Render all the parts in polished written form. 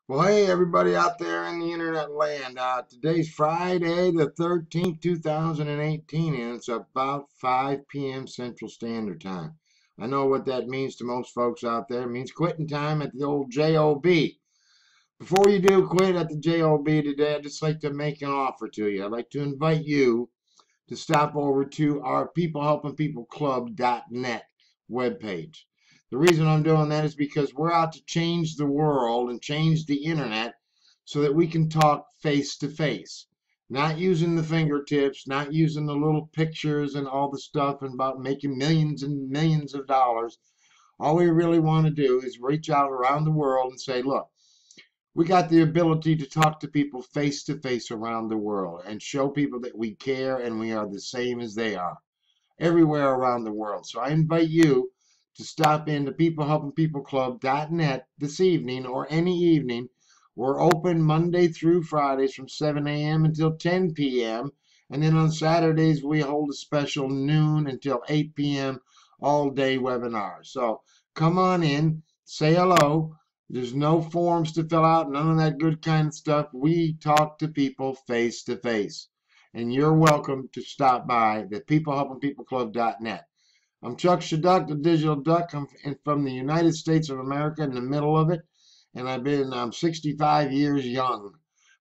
Well, hey, everybody out there in the internet land. Today's Friday the 13th, 2018, and it's about 5 p.m. Central Standard Time. I know what that means to most folks out there. It means quitting time at the old JOB. Before you do quit at the JOB today, I'd just like to make an offer to you. I'd like to invite you to stop over to our peoplehelpingpeopleclub.net webpage. The reason I'm doing that is because we're out to change the world and change the internet so that we can talk face to face. Not using the fingertips, not using the little pictures and all the stuff about making millions and millions of dollars. All we really want to do is reach out around the world and say, look, we got the ability to talk to people face to face around the world and show people that we care and we are the same as they are everywhere around the world. So I invite you to stop in to peoplehelpingpeopleclub.net this evening or any evening. We're open Monday through Fridays from 7 a.m. until 10 p.m. And then on Saturdays, we hold a special noon until 8 p.m. all day webinar. So come on in, say hello. There's no forms to fill out, none of that good kind of stuff. We talk to people face to face. And you're welcome to stop by the peoplehelpingpeopleclub.net. I'm Chuck Shaduck, the Digital Duck. I'm from the United States of America, in the middle of it. And I'm 65 years young.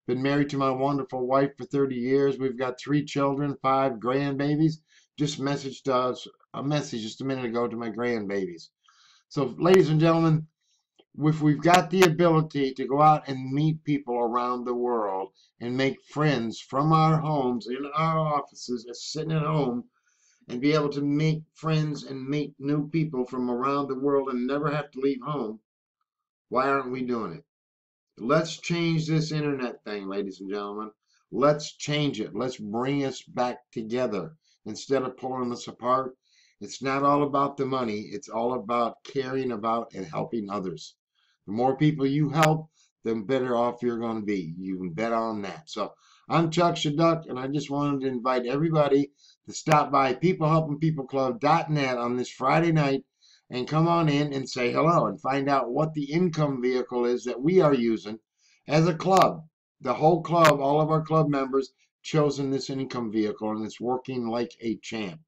Been married to my wonderful wife for 30 years. We've got 3 children, 5 grandbabies. Just messaged us a message just a minute ago to my grandbabies. So, ladies and gentlemen, if we've got the ability to go out and meet people around the world and make friends from our homes, in our offices, sitting at home, and be able to make friends and meet new people from around the world and never have to leave home, why aren't we doing it? Let's change this internet thing, ladies and gentlemen. Let's change it. Let's bring us back together instead of pulling us apart. It's not all about the money. It's all about caring about and helping others. The more people you help, the better off you're going to be. You can bet on that. So I'm Chuck Shaduck, and I just wanted to invite everybody to stop by peoplehelpingpeopleclub.net on this Friday night and come on in and say hello and find out what the income vehicle is that we are using as a club. The whole club, all of our club members, chosen this income vehicle, and it's working like a champ.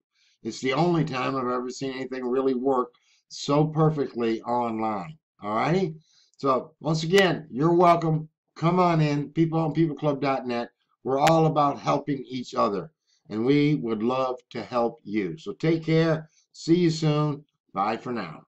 It's the only time I've ever seen anything really work so perfectly online. All righty? So, once again, you're welcome. Come on in, peoplehelpingpeopleclub.net. We're all about helping each other, and we would love to help you. So, take care. See you soon. Bye for now.